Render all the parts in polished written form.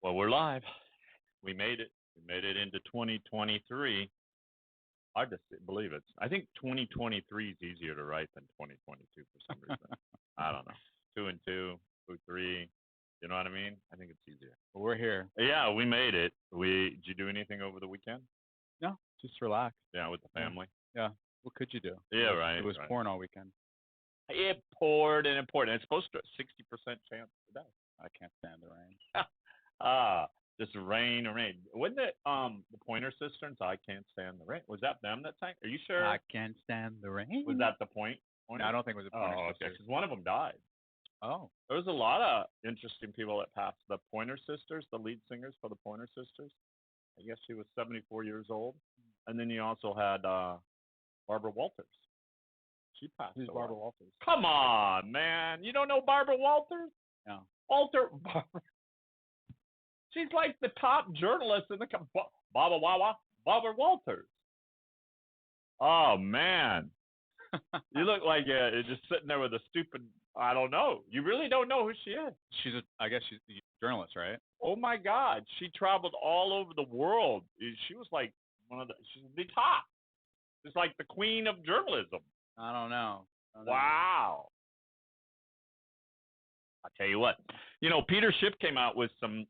Well, we're live. We made it. We made it into 2023. Hard to believe it. I think 2023 is easier to write than 2022 for some reason. I don't know. 2 and 2, 2 3. You know what I mean? I think it's easier. Well, we're here. Yeah, we made it. Did you do anything over the weekend? No, just relax. Yeah, with the family. Yeah. What could you do? Yeah, right. It was right. pouring all weekend. It poured and it poured. And it's supposed to 60% chance today. I can't stand the rain. Just rain and rain. Wasn't it the Pointer Sisters? I can't stand the rain. Was that them that sang? Are you sure? I can't stand the rain. Was that the point? No, I don't think it was the Pointer okay. Sisters. Because one of them died. Oh. There was a lot of interesting people that passed. The Pointer Sisters, the lead singers for the Pointer Sisters. I guess she was 74 years old. And then you also had Barbara Walters. She passed. Who's away. Barbara Walters? Come on, man. You don't know Barbara Walters? No. Barbara. She's like the top journalist in the Barbara Walters. Oh man, you look like you're just sitting there with a stupid. I don't know. You really don't know who she is. I guess she's a journalist, right? Oh my God, she traveled all over the world. She was like she's the top. She's like the queen of journalism. I don't know. Wow. I'll tell you what. Peter Schiff came out with some.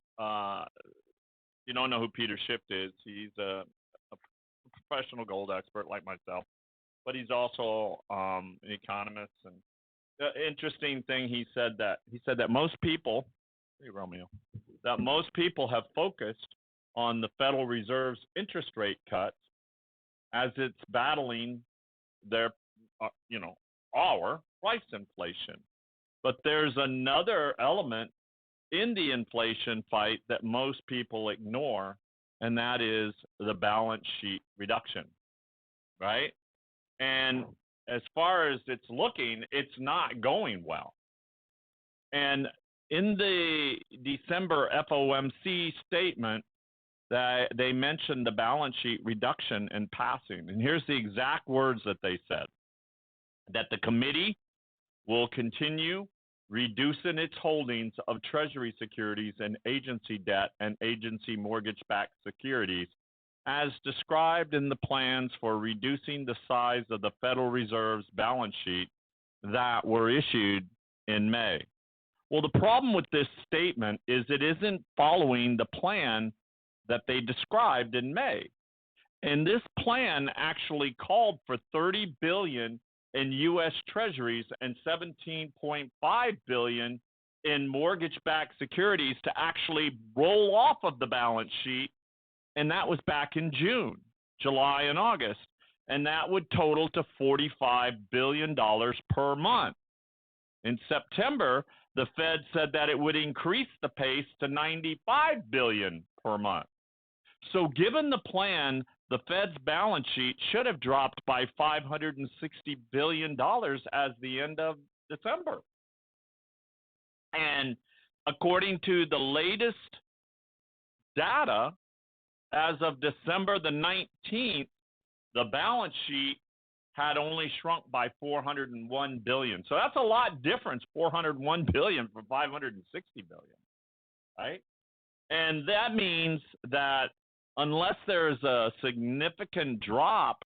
You don't know who Peter Schiff is. He's a professional gold expert like myself, but he's also an economist. And the interesting thing he said that most people, hey Romeo, that most people have focused on the Federal Reserve's interest rate cuts as it's battling their, our price inflation. But there's another element in the inflation fight that most people ignore, and that is the balance sheet reduction, right? And as far as it's looking, it's not going well. And in the December FOMC statement, that they mentioned the balance sheet reduction in passing. And here's the exact words that they said: that the committee will continue reducing its holdings of Treasury securities and agency debt and agency mortgage-backed securities as described in the plans for reducing the size of the Federal Reserve's balance sheet that were issued in May. Well, the problem with this statement is it isn't following the plan that they described in May. And this plan actually called for $30 billion in U.S. Treasuries and $17.5 billion in mortgage-backed securities to actually roll off of the balance sheet, and that was back in June, July, and August, and that would total to $45 billion per month. In September, the Fed said that it would increase the pace to $95 billion per month. So given the plan, the Fed's balance sheet should have dropped by $560 billion as the end of December. And according to the latest data, as of December the 19th, the balance sheet had only shrunk by $401 billion. So that's a lot difference, $401 billion from $560 billion, right? And that means that unless there's a significant drop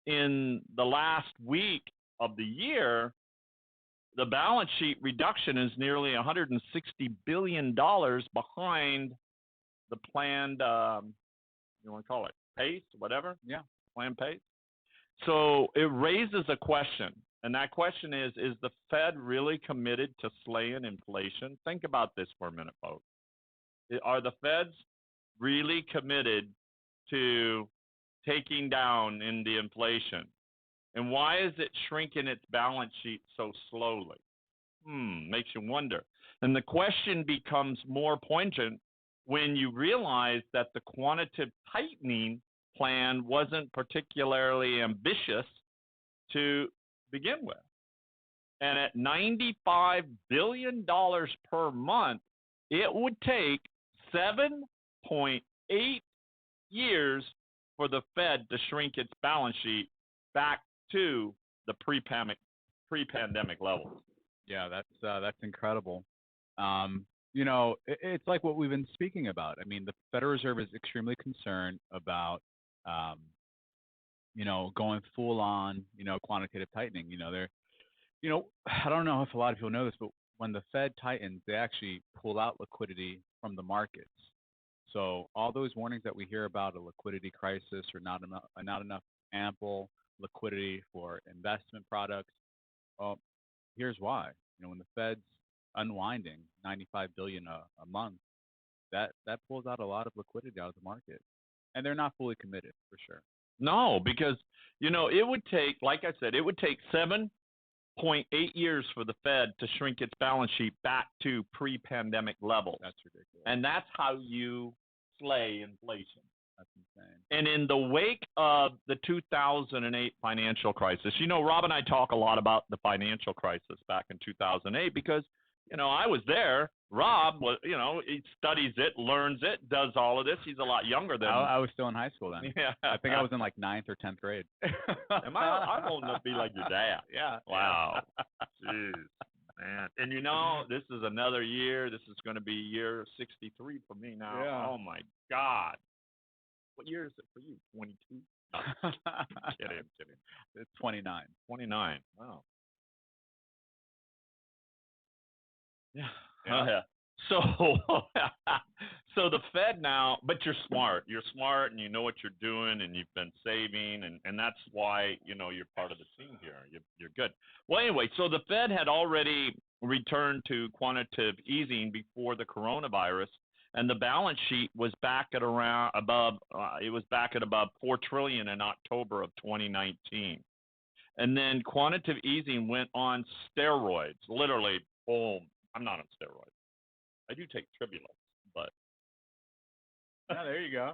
in the last week of the year, the balance sheet reduction is nearly $160 billion behind the planned, you want to call it pace, whatever? Yeah. Planned pace. So it raises a question, and that question is the Fed really committed to slaying inflation? Think about this for a minute, folks. Are the Feds really committed to taking down in the inflation? And why is it shrinking its balance sheet so slowly? Makes you wonder. And the question becomes more poignant when you realize that the quantitative tightening plan wasn't particularly ambitious to begin with. And at $95 billion per month, it would take 7.8 years for the Fed to shrink its balance sheet back to the pre-pandemic levels. Yeah, that's incredible. It's like what we've been speaking about. I mean, the Federal Reserve is extremely concerned about, um, going full on, quantitative tightening. I don't know if a lot of people know this, but when the Fed tightens, they actually pull out liquidity from the markets. So all those warnings that we hear about a liquidity crisis or not enough ample liquidity for investment products, well, here's why. When the Fed's unwinding 95 billion a month, that pulls out a lot of liquidity out of the market, and they're not fully committed for sure. No, because it would take, like I said, it would take 7.8 years for the Fed to shrink its balance sheet back to pre-pandemic levels. That's ridiculous. And that's how you slay inflation. That's insane. And in the wake of the 2008 financial crisis, Rob and I talk a lot about the financial crisis back in 2008 because, I was there. Rob was, he studies it, learns it, does all of this. He's a lot younger than I was still in high school then. Yeah. I think I was in like 9th or 10th grade. I'm old enough to be like your dad. Yeah. Wow. Jeez, man. And this is another year. This is going to be year 63 for me now. Yeah. Oh my God. What year is it for you? 22? No, I'm kidding. It's 29. 29. Wow. Yeah. Yeah. Oh, yeah. So, so the Fed now, but you're smart. You're smart, and you know what you're doing, and you've been saving, and that's why you're part of the team here. You're good. Well, anyway, so the Fed had already returned to quantitative easing before the coronavirus, and the balance sheet was back at above 4 trillion in October of 2019, and then quantitative easing went on steroids. Literally, boom. I'm not on steroids. I do take Tribulus, but Yeah, there you go.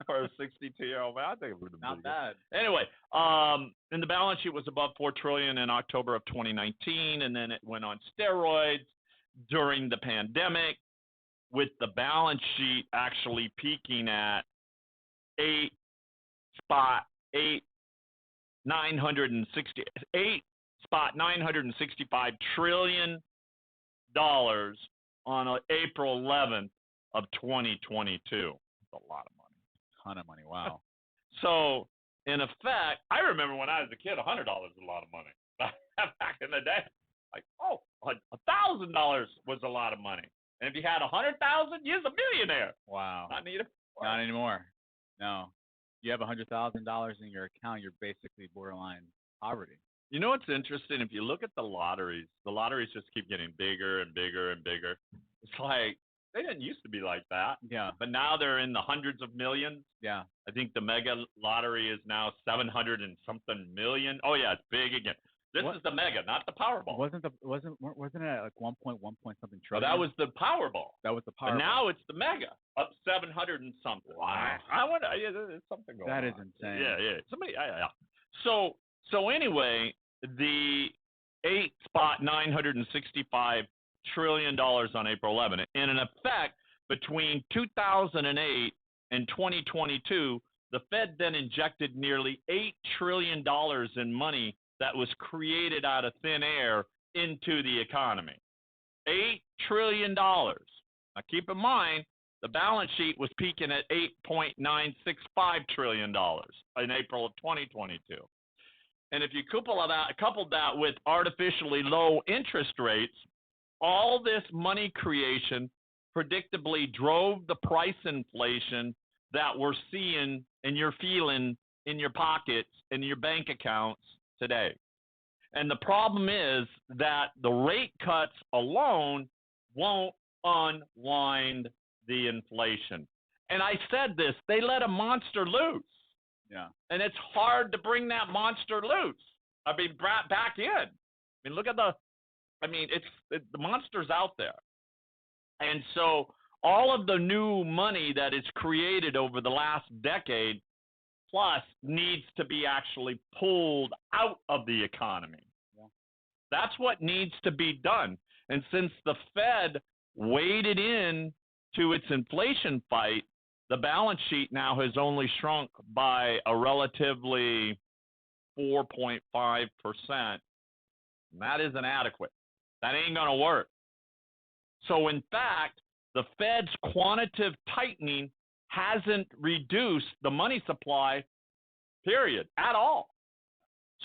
for a 62-year-old man, I think it would have been Not bad. Anyway, and the balance sheet was above 4 trillion in October of 2019, and then it went on steroids during the pandemic, with the balance sheet actually peaking at 8.965 trillion dollars on April 11th of 2022. That's a lot of money. Ton of money. Wow. So, in effect, I remember when I was a kid, $100 was a lot of money. Back in the day, like, $1,000 was a lot of money. And if you had 100,000, you're a millionaire. Wow. Not anymore. No. You have $100,000 in your account, you're basically borderline poverty. You know what's interesting? If you look at the lotteries just keep getting bigger and bigger and bigger. It's like they didn't used to be like that. Yeah. But now they're in the hundreds of millions. Yeah. I think the mega lottery is now 700 and something million. Oh yeah, it's big again. This is the mega, not the Powerball. Wasn't it at like 1 something trillion? Oh, that was the Powerball. That was the Powerball. But now it's the mega, up 700 and something. Wow. There's something going on. That is insane. Yeah. Yeah. So anyway, the 8.965 trillion dollars on April 11th. And in effect, between 2008 and 2022, the Fed then injected nearly $8 trillion in money that was created out of thin air into the economy. $8 trillion. Now keep in mind, the balance sheet was peaking at $8.965 trillion in April of 2022. And if you coupled that with artificially low interest rates, all this money creation predictably drove the price inflation that we're seeing and you're feeling in your pockets and your bank accounts today. And the problem is that the rate cuts alone won't unwind the inflation. And I said this, they let a monster loose. Yeah. And it's hard to bring that monster loose. Back in. Look at the monster's out there. And so all of the new money that is created over the last decade plus needs to be actually pulled out of the economy. Yeah. That's what needs to be done. And since the Fed waded in to its inflation fight, the balance sheet now has only shrunk by a relatively 4.5%. That isn't adequate. That ain't going to work. So in fact, the Fed's quantitative tightening hasn't reduced the money supply, period, at all.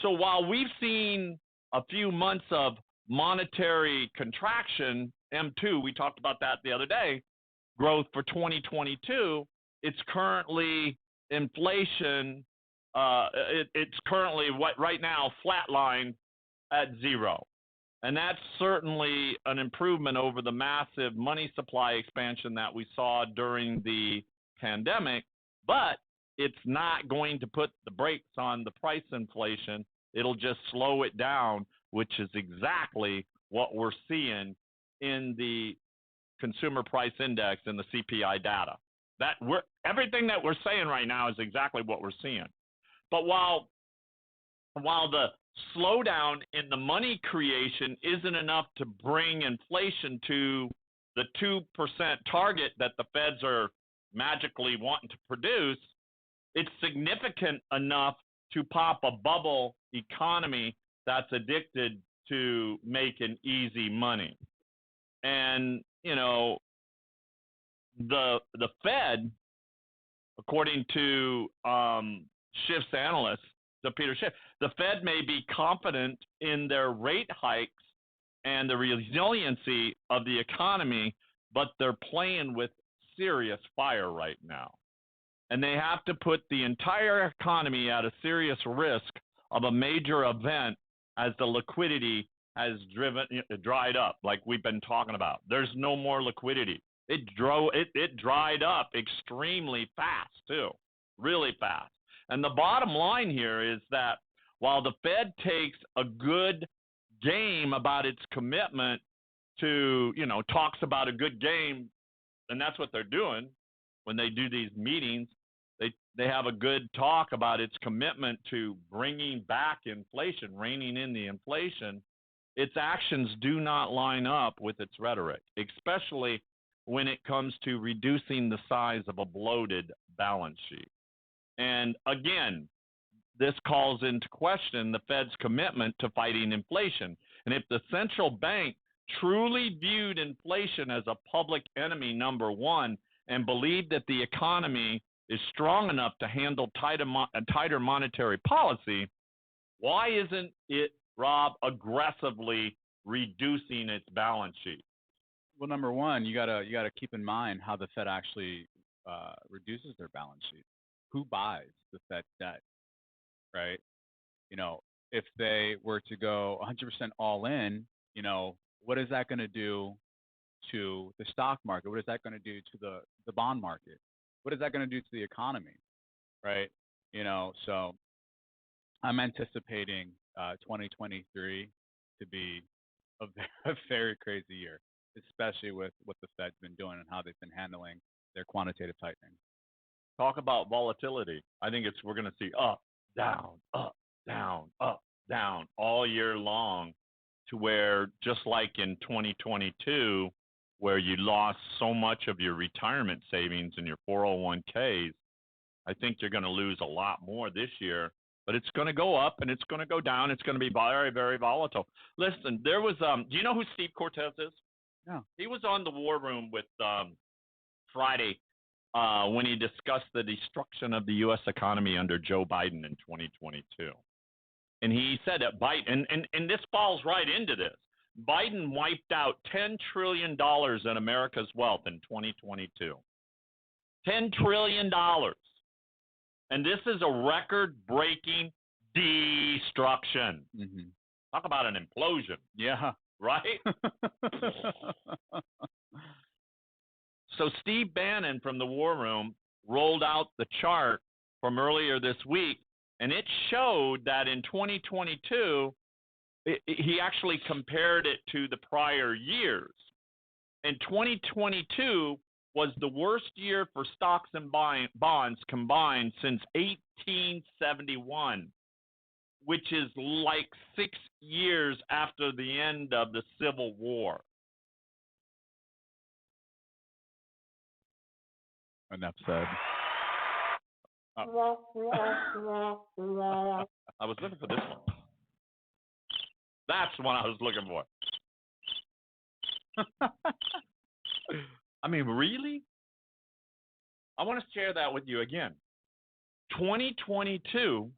So while we've seen a few months of monetary contraction, M2, we talked about that the other day, growth for 2022, it's currently inflation, it's currently right now flatlined at zero. And that's certainly an improvement over the massive money supply expansion that we saw during the pandemic, but it's not going to put the brakes on the price inflation. It'll just slow it down, which is exactly what we're seeing in the consumer price index and the CPI data. Everything that we're saying right now is exactly what we're seeing. But while the slowdown in the money creation isn't enough to bring inflation to the 2% target that the feds are magically wanting to produce, it's significant enough to pop a bubble economy that's addicted to making easy money. And, you know, the Fed, according to Schiff's analyst, to Peter Schiff, the Fed may be confident in their rate hikes and the resiliency of the economy, but they're playing with serious fire right now. And they have to put the entire economy at a serious risk of a major event as the liquidity has dried up, like we've been talking about. There's no more liquidity. It dried up extremely fast, too, really fast. And the bottom line here is that while the Fed takes a good game about its commitment to, you know, talks about a good game, and that's what they're doing when they do these meetings, they have a good talk about its commitment to bringing back inflation, reining in the inflation. Its actions do not line up with its rhetoric, especially when it comes to reducing the size of a bloated balance sheet. And again, this calls into question the Fed's commitment to fighting inflation. And if the central bank truly viewed inflation as a public enemy number one and believed that the economy is strong enough to handle tighter monetary policy, why isn't it, Rob, aggressively reducing its balance sheet? Well, number one, you gotta keep in mind how the Fed actually reduces their balance sheet. Who buys the Fed debt, right? You know, if they were to go 100% all in, you know, what is that going to do to the stock market? What is that going to do to the bond market? What is that going to do to the economy, right? You know, so I'm anticipating 2023 to be a very crazy year, especially with what the Fed's been doing and how they've been handling their quantitative tightening. Talk about volatility. I think we're going to see up, down, up, down, up, down all year long, to where just like in 2022, where you lost so much of your retirement savings and your 401ks, I think you're going to lose a lot more this year. But it's going to go up and it's going to go down. It's going to be very, very volatile. Listen, there was do you know who Steve Cortez is? No. He was on the War Room with Friday when he discussed the destruction of the U.S. economy under Joe Biden in 2022. And he said that Biden, and this falls right into this, Biden wiped out $10 trillion in America's wealth in 2022. $10 trillion. And this is a record-breaking destruction. Mm-hmm. Talk about an implosion. Yeah. Right? So Steve Bannon from the War Room rolled out the chart from earlier this week, and it showed that in 2022, he actually compared it to the prior years. And 2022 was the worst year for stocks and bonds combined since 1871, which is like 6 years after the end of the Civil War. Enough said. I was looking for this one. That's the one I was looking for. I mean, really? I want to share that with you again. 2022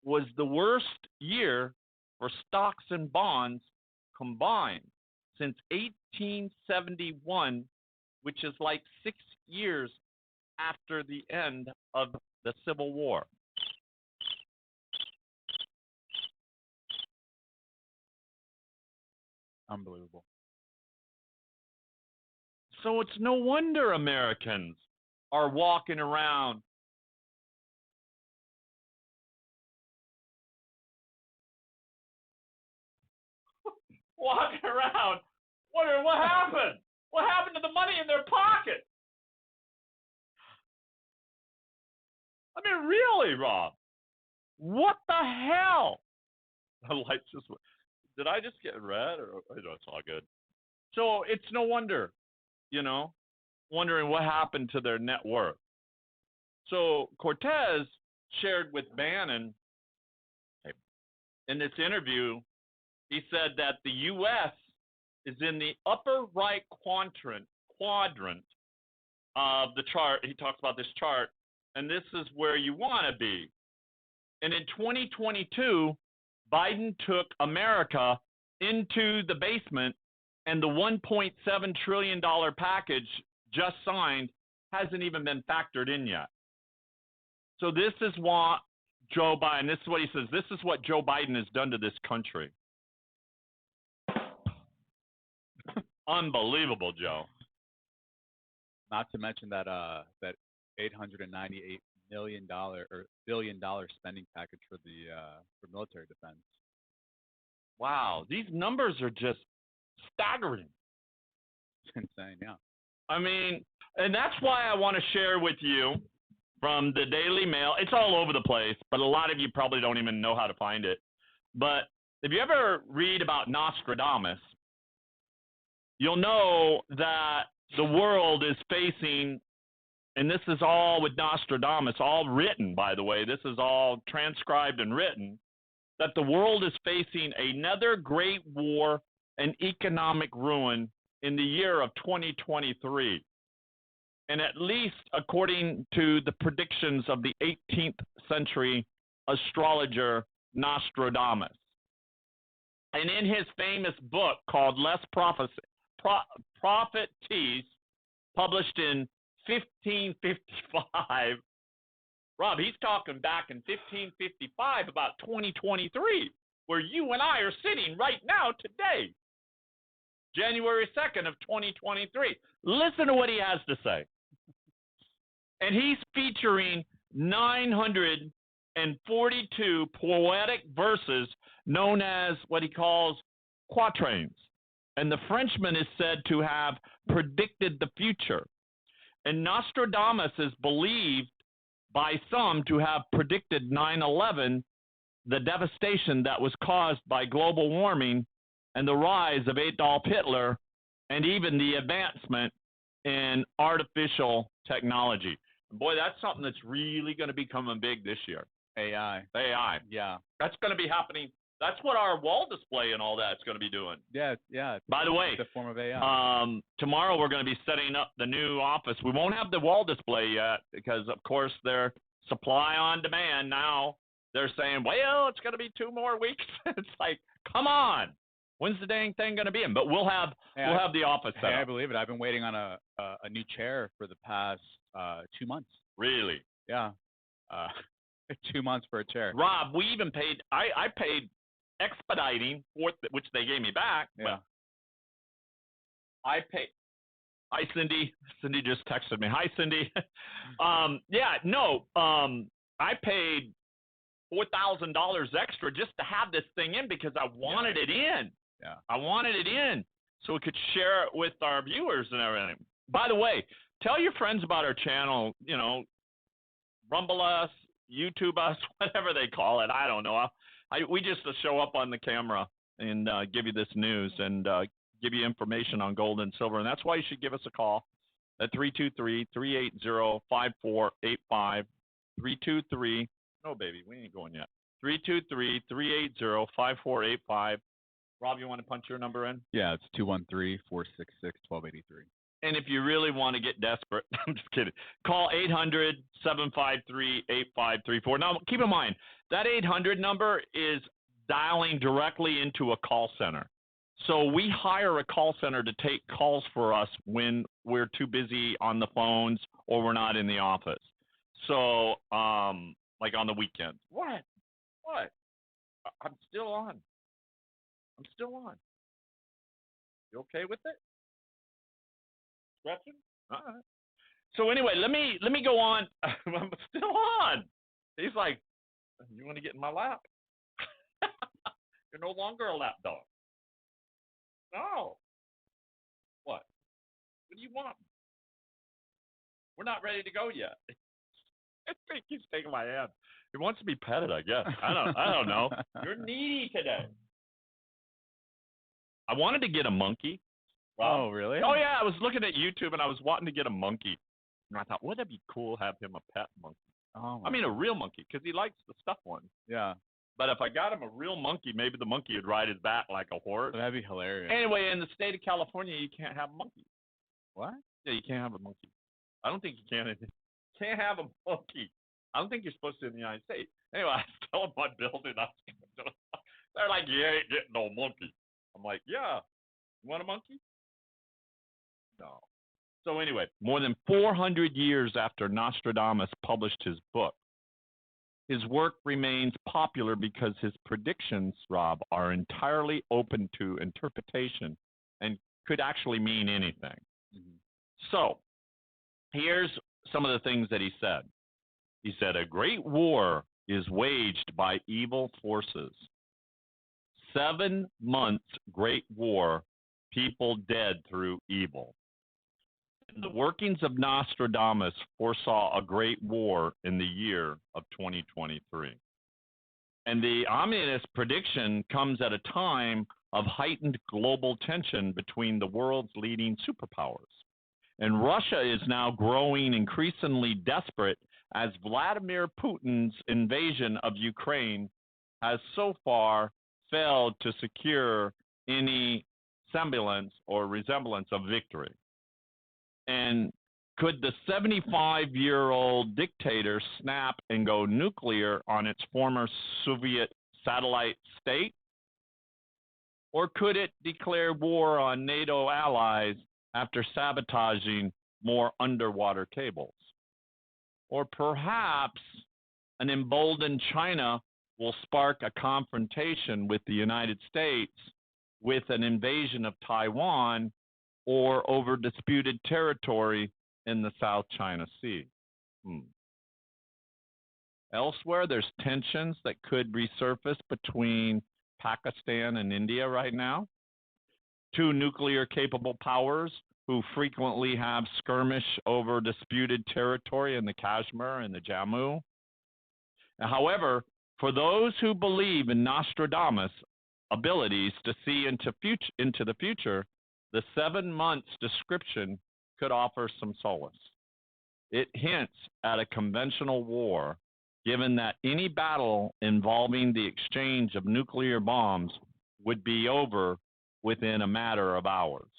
was the worst year for stocks and bonds combined since 1871, which is like 6 years after the end of the Civil War. Unbelievable. So it's no wonder Americans are walking around wondering what happened. What happened to the money in their pocket? I mean, really, Rob? What the hell? The lights just went. Did I just get red? Or no, it's all good. So it's no wonder, wondering what happened to their net worth. So Cortez shared with Bannon in this interview, he said that the U.S. is in the upper right quadrant of the chart. He talks about this chart, and this is where you want to be. And in 2022, Biden took America into the basement, and the $1.7 trillion package just signed hasn't even been factored in yet. So this is what Joe Biden, this is what he says, this is what Joe Biden has done to this country. Unbelievable, Joe. Not to mention that that $898 billion spending package for military defense. Wow, these numbers are just staggering. It's insane, yeah. I mean, and that's why I want to share with you from the Daily Mail. It's all over the place, but a lot of you probably don't even know how to find it. But if you ever read about Nostradamus, you'll know that the world is facing, and this is all with Nostradamus, all written, by the way, this is all transcribed and written, that the world is facing another great war and economic ruin in the year of 2023. And at least according to the predictions of the 18th century astrologer Nostradamus. And in his famous book called Less Prophecies, published in 1555, Rob, he's talking back in 1555 about 2023, where you and I are sitting right now today, January 2nd of 2023. Listen to what he has to say. And he's featuring 942 poetic verses known as what he calls quatrains. And the Frenchman is said to have predicted the future. And Nostradamus is believed by some to have predicted 9/11, the devastation that was caused by global warming and the rise of Adolf Hitler, and even the advancement in artificial technology. Boy, that's something that's really going to be coming big this year. AI. Yeah. That's going to be happening. That's what our wall display and all that's going to be doing. Yeah. By the way, it's a form of AI. Tomorrow we're going to be setting up the new office. We won't have the wall display yet because, of course, they're supply on demand now. They're saying, well, it's going to be 2 more weeks. It's like, come on. When's the dang thing going to be in? But we'll have the office set up. I believe it. I've been waiting on a new chair for the past 2 months. Really? Yeah. 2 months for a chair. Rob, we even paid. I paid expediting for which they gave me back. Yeah. I paid. Hi, Cindy. Cindy just texted me. Hi, Cindy. I paid $4,000 extra just to have this thing in because I wanted it in. Yeah. I wanted it in so we could share it with our viewers and everything. By the way, tell your friends about our channel, Rumble us, YouTube us, whatever they call it. I don't know. We just show up on the camera and give you this news and give you information on gold and silver. And that's why you should give us a call at 323-380-5485. 323, no, baby, we ain't going yet. 323-380-5485. Rob, you want to punch your number in? Yeah, it's 213-466-1283. And if you really want to get desperate, I'm just kidding. Call 800-753-8534. Now, keep in mind, that 800 number is dialing directly into a call center. So we hire a call center to take calls for us when we're too busy on the phones or we're not in the office. So, like on the weekends. What? I'm still on. You okay with it? Stretching? All right. So anyway, let me go on. I'm still on. He's like, you want to get in my lap? You're no longer a lap dog. No. What? What do you want? We're not ready to go yet. I think he's taking my hand. He wants to be petted, I guess. I don't know. You're needy today. I wanted to get a monkey. Rob. Oh, really? Oh, yeah. I was looking at YouTube and I was wanting to get a monkey. And I thought, wouldn't it be cool to have him a pet monkey? Oh, I mean, a real monkey, because he likes the stuffed ones. Yeah. But if I got him a real monkey, maybe the monkey would ride his back like a horse. That'd be hilarious. Anyway, in the state of California, you can't have monkeys. What? Yeah, you can't have a monkey. I don't think you can. Can't have a monkey. I don't think you're supposed to in the United States. Anyway, I was telling my building, they're like, you ain't getting no monkey. I'm like, yeah. You want a monkey? No. So anyway, more than 400 years after Nostradamus published his book, his work remains popular because his predictions, Rob, are entirely open to interpretation and could actually mean anything. Mm-hmm. So, here's some of the things that he said. He said, a great war is waged by evil forces. 7 months great war, people dead through evil. The workings of Nostradamus foresaw a great war in the year of 2023. And the ominous prediction comes at a time of heightened global tension between the world's leading superpowers. And Russia is now growing increasingly desperate as Vladimir Putin's invasion of Ukraine has so far failed to secure any semblance or resemblance of victory. And could the 75-year-old dictator snap and go nuclear on its former Soviet satellite state? Or could it declare war on NATO allies after sabotaging more underwater cables? Or perhaps an emboldened China will spark a confrontation with the United States with an invasion of Taiwan or over disputed territory in the South China Sea. Elsewhere, there's tensions that could resurface between Pakistan and India right now. Two nuclear-capable powers who frequently have skirmish over disputed territory in the Kashmir and the Jammu. However, for those who believe in Nostradamus' abilities to see into the future, the 7 months description could offer some solace. It hints at a conventional war, given that any battle involving the exchange of nuclear bombs would be over within a matter of hours.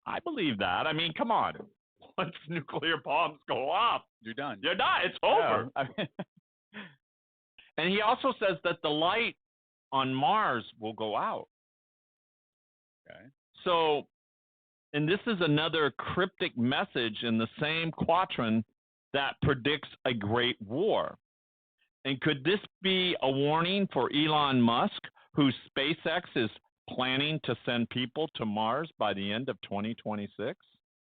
I believe that. I mean, come on. Once nuclear bombs go off, you're done. You're done. It's over. Yeah. And he also says that the light on Mars will go out. Okay. So, and this is another cryptic message in the same quatrain that predicts a great war. And could this be a warning for Elon Musk, whose SpaceX is planning to send people to Mars by the end of 2026?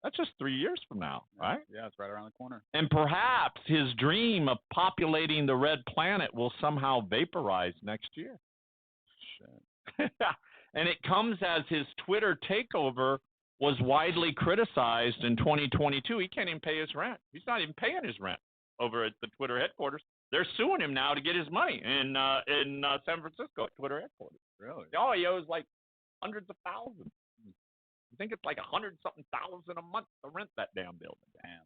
That's just 3 years from now, right? Yeah, it's right around the corner. And perhaps his dream of populating the red planet will somehow vaporize next year. Shit. And it comes as his Twitter takeover was widely criticized in 2022. He can't even pay his rent. He's not even paying his rent over at the Twitter headquarters. They're suing him now to get his money in San Francisco at Twitter headquarters. Really? Oh, he owes like hundreds of thousands. I think it's like 100-something thousand a month to rent that damn building. Damn.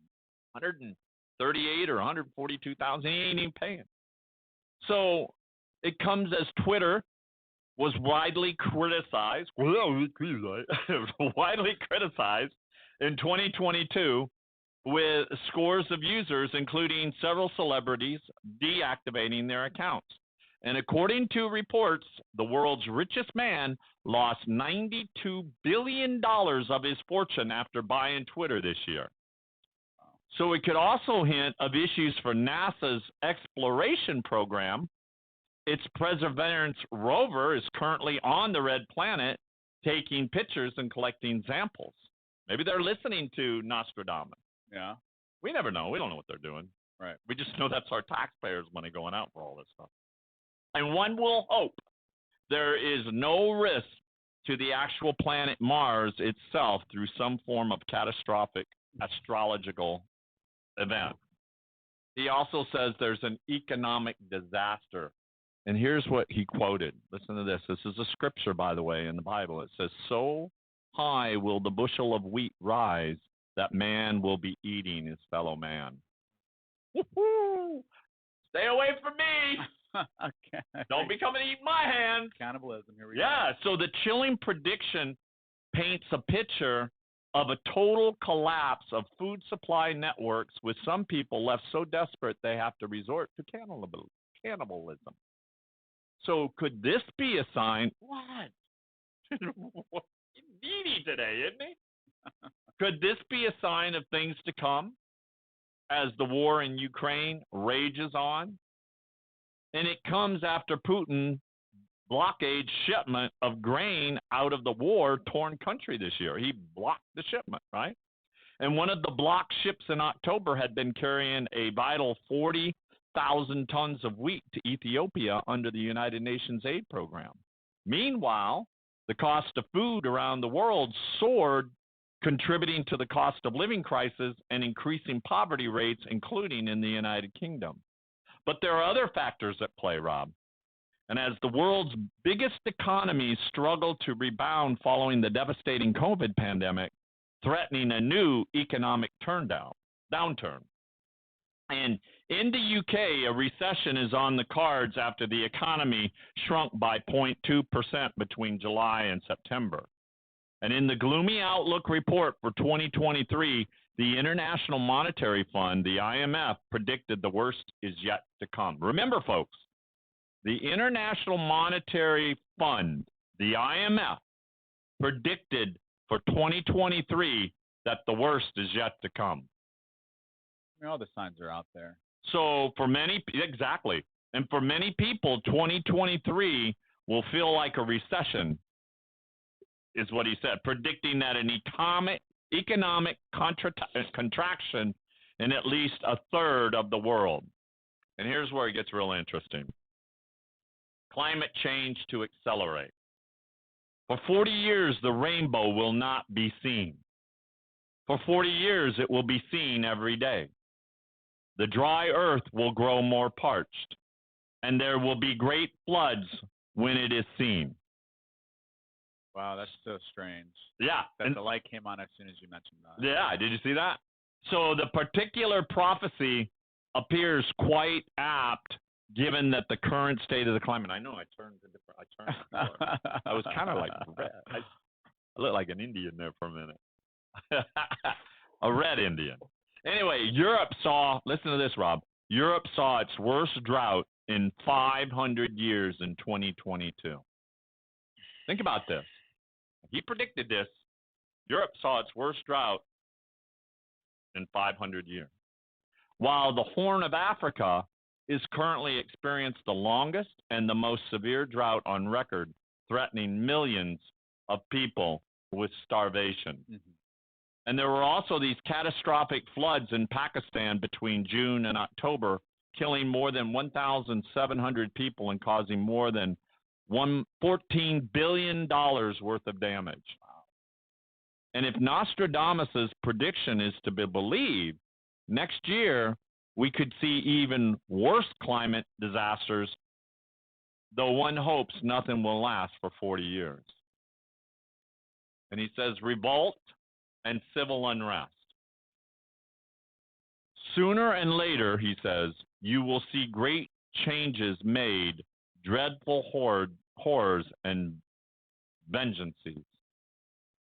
138 or 142,000. He ain't even paying. So it comes as Twitter was widely criticized in 2022 with scores of users, including several celebrities, deactivating their accounts. And according to reports, the world's richest man lost $92 billion of his fortune after buying Twitter this year. So it could also hint of issues for NASA's exploration program. Its Perseverance rover is currently on the red planet, taking pictures and collecting samples. Maybe they're listening to Nostradamus. Yeah. We never know. We don't know what they're doing. Right. We just know that's our taxpayers' money going out for all this stuff. And one will hope there is no risk to the actual planet Mars itself through some form of catastrophic astrological event. He also says there's an economic disaster. And here's what he quoted. Listen to this. This is a scripture, by the way, in the Bible. It says, "So high will the bushel of wheat rise that man will be eating his fellow man." Woo-hoo! Stay away from me. Okay. Don't be coming to eat my hand. Cannibalism. Here we go. Yeah, so the chilling prediction paints a picture of a total collapse of food supply networks, with some people left so desperate they have to resort to cannibalism. So could this be a sign? What? He's needy today, isn't he? Could this be a sign of things to come as the war in Ukraine rages on? And it comes after Putin blockade shipment of grain out of the war-torn country this year. He blocked the shipment, right? And one of the blocked ships in October had been carrying a vital 40,000 tons of wheat to Ethiopia under the United Nations aid program. Meanwhile, the cost of food around the world soared, contributing to the cost of living crisis and increasing poverty rates, including in the United Kingdom. But there are other factors at play, Rob. And as the world's biggest economies struggle to rebound following the devastating COVID pandemic, threatening a new economic downturn. And in the UK, a recession is on the cards after the economy shrunk by 0.2% between July and September. And in the gloomy outlook report for 2023, the International Monetary Fund, the IMF, predicted the worst is yet to come. Remember, folks, the International Monetary Fund, the IMF, predicted for 2023 that the worst is yet to come. I mean, all the signs are out there. So for many, exactly. And for many people, 2023 will feel like a recession, is what he said, predicting that an economic contraction in at least a third of the world. And here's where it gets real interesting. Climate change to accelerate. For 40 years, the rainbow will not be seen. For 40 years, it will be seen every day. The dry earth will grow more parched, and there will be great floods when it is seen. Wow, that's so strange. Yeah. That the light came on as soon as you mentioned that. Yeah, did you see that? So the particular prophecy appears quite apt given that the current state of the climate. I know I turned color. I was kind of like red. I looked like an Indian there for a minute. A red Indian. Anyway, Europe saw, listen to this, Rob. Europe saw its worst drought in 500 years in 2022. Think about this. He predicted this. Europe saw its worst drought in 500 years. While the Horn of Africa is currently experiencing the longest and the most severe drought on record, threatening millions of people with starvation. Mm-hmm. And there were also these catastrophic floods in Pakistan between June and October, killing more than 1,700 people and causing more than $14 billion worth of damage. Wow. And if Nostradamus' prediction is to be believed, next year we could see even worse climate disasters, though one hopes nothing will last for 40 years. And he says revolt and civil unrest. Sooner and later, he says, you will see great changes made, dreadful horrors and vengeances.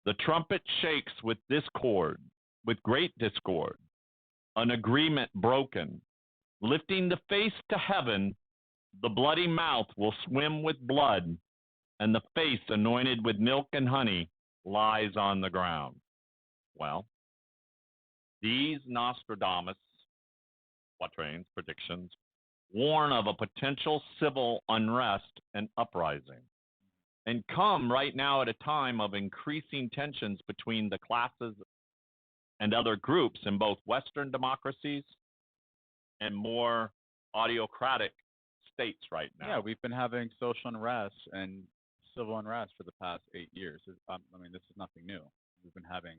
The trumpet shakes with discord, with great discord, an agreement broken. Lifting the face to heaven, the bloody mouth will swim with blood, and the face anointed with milk and honey lies on the ground. Well, these Nostradamus quatrains, predictions, warn of a potential civil unrest and uprising, and come right now at a time of increasing tensions between the classes and other groups in both Western democracies and more autocratic states right now. Yeah, we've been having social unrest and civil unrest for the past 8 years. I mean, this is nothing new. We've been having.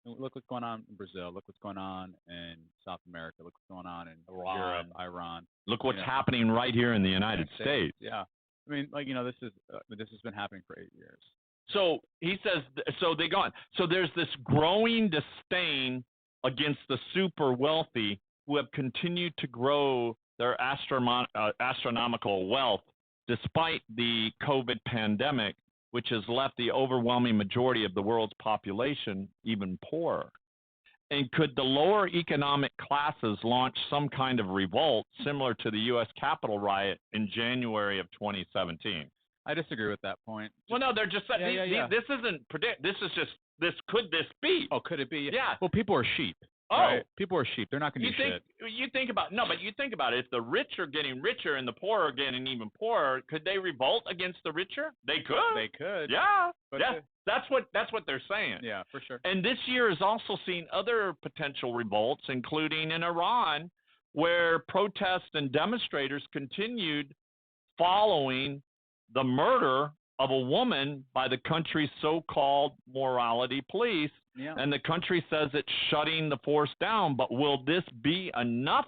Look what's going on in Brazil. Look what's going on in South America. Look what's going on in Europe, Iran. Look what's happening right here in the United States. Yeah, I mean, this has been happening for 8 years. So he says. So they gone. So there's this growing disdain against the super wealthy who have continued to grow their astronomical wealth despite the COVID pandemic, which has left the overwhelming majority of the world's population even poorer. And could the lower economic classes launch some kind of revolt similar to the U.S. Capitol riot in January of 2017? I disagree with that point. Well, no, they're just this isn't predict. This is just this. Could this be? Oh, could it be? Yeah. Well, people are sheep. Oh, right? People are sheep. They're not going to do shit. You think about it. If the rich are getting richer and the poor are getting even poorer, could they revolt against the richer? They could. They could. Yeah. But yeah. That's what they're saying. Yeah, for sure. And this year has also seen other potential revolts, including in Iran, where protests and demonstrators continued following the murder of a woman by the country's so-called morality police. Yeah. And the country says it's shutting the force down, but will this be enough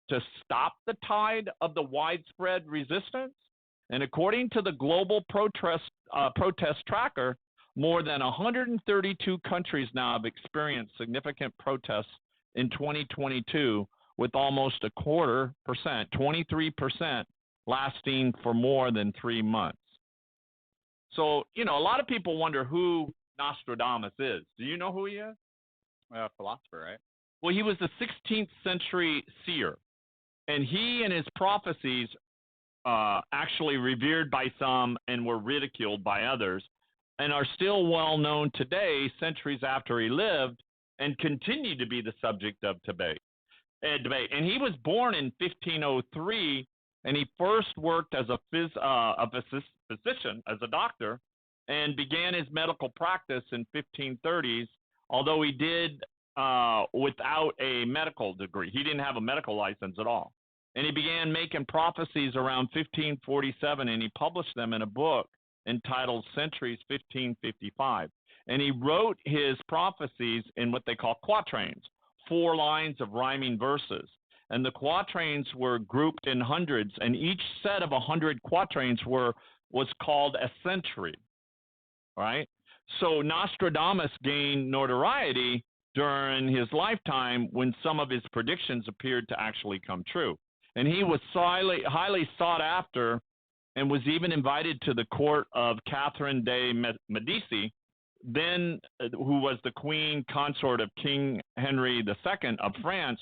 to stop the tide of the widespread resistance? And according to the Global Protest Tracker, more than 132 countries now have experienced significant protests in 2022, with almost 0.25%, 23%, lasting for more than 3 months. So, a lot of people wonder who Nostradamus is. Do you know who he is? Philosopher, right? Well, he was the 16th century seer, and he and his prophecies actually revered by some and were ridiculed by others, and are still well known today, centuries after he lived, and continue to be the subject of debate. And he was born in 1503, and he first worked as a physician, as a doctor, and began his medical practice in 1530s, although he did without a medical degree. He didn't have a medical license at all. And he began making prophecies around 1547, and he published them in a book entitled Centuries 1555. And he wrote his prophecies in what they call quatrains, 4 lines of rhyming verses. And the quatrains were grouped in hundreds, and each set of 100 quatrains was called a century, right? So Nostradamus gained notoriety during his lifetime when some of his predictions appeared to actually come true. And he was highly sought after, and was even invited to the court of Catherine de Medici, then who was the queen consort of King Henry II of France,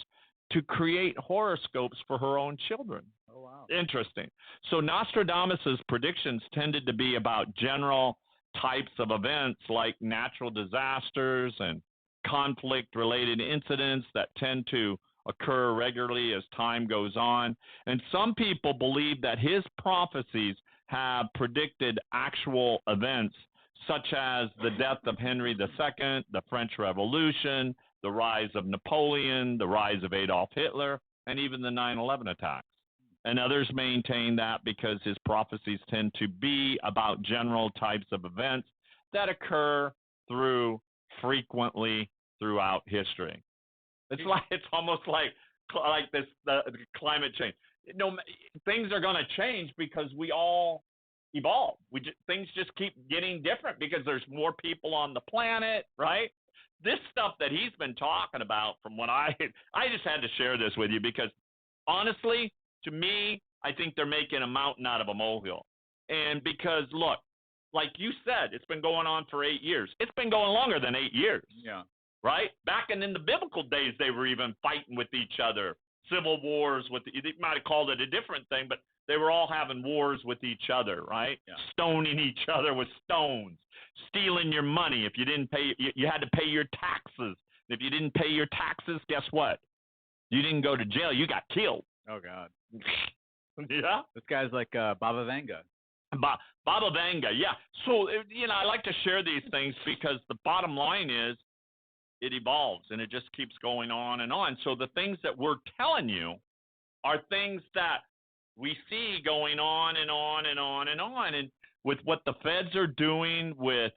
to create horoscopes for her own children. Oh, wow. Interesting. So Nostradamus's predictions tended to be about general types of events like natural disasters and conflict-related incidents that tend to occur regularly as time goes on. And some people believe that his prophecies have predicted actual events such as the death of Henry II, the French Revolution, the rise of Napoleon, the rise of Adolf Hitler, and even the 9/11 attacks. And others maintain that because his prophecies tend to be about general types of events that occur frequently throughout history. It's almost like this the climate change. Things are going to change because we all evolve. Things just keep getting different because there's more people on the planet, right? This stuff that he's been talking about, from what I just had to share this with you because honestly, to me, I think they're making a mountain out of a molehill. And because look, like you said, it's been going on for 8 years. It's been going longer than 8 years. Yeah. Right? Back in the biblical days, they were even fighting with each other. Civil wars they might have called it a different thing, but they were all having wars with each other, right? Yeah. Stoning each other with stones, stealing your money. If you didn't pay, you had to pay your taxes. If you didn't pay your taxes, guess what? You didn't go to jail. You got killed. Oh God. Yeah. This guy's like Baba Vanga. Baba Vanga, yeah. So, I like to share these things because the bottom line is it evolves and it just keeps going on and on. So the things that we're telling you are things that we see going on and on and on and on. And with what the feds are doing, with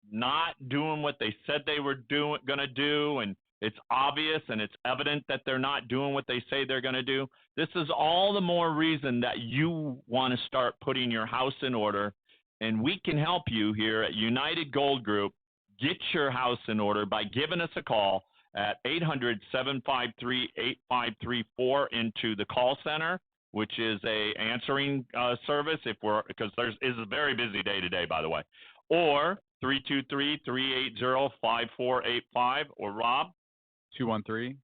not doing what they said they were going to do, and it's obvious and it's evident that they're not doing what they say they're going to do, this is all the more reason that you want to start putting your house in order. And we can help you here at United Gold Group get your house in order by giving us a call at 800-753-8534 into the call center, which is a answering service because it's a very busy day today, by the way, or 323-380-5485, or Rob? 213-466-1283.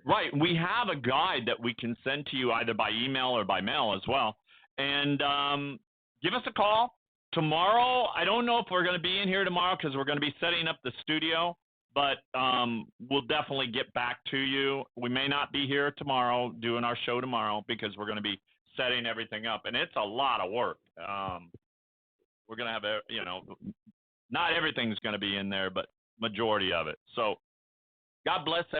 Right. We have a guide that we can send to you either by email or by mail as well. And give us a call. Tomorrow, I don't know if we're going to be in here tomorrow because we're going to be setting up the studio, but we'll definitely get back to you. We may not be here tomorrow doing our show tomorrow because we're going to be setting everything up, and it's a lot of work. We're going to have, not everything's going to be in there, but majority of it. So God bless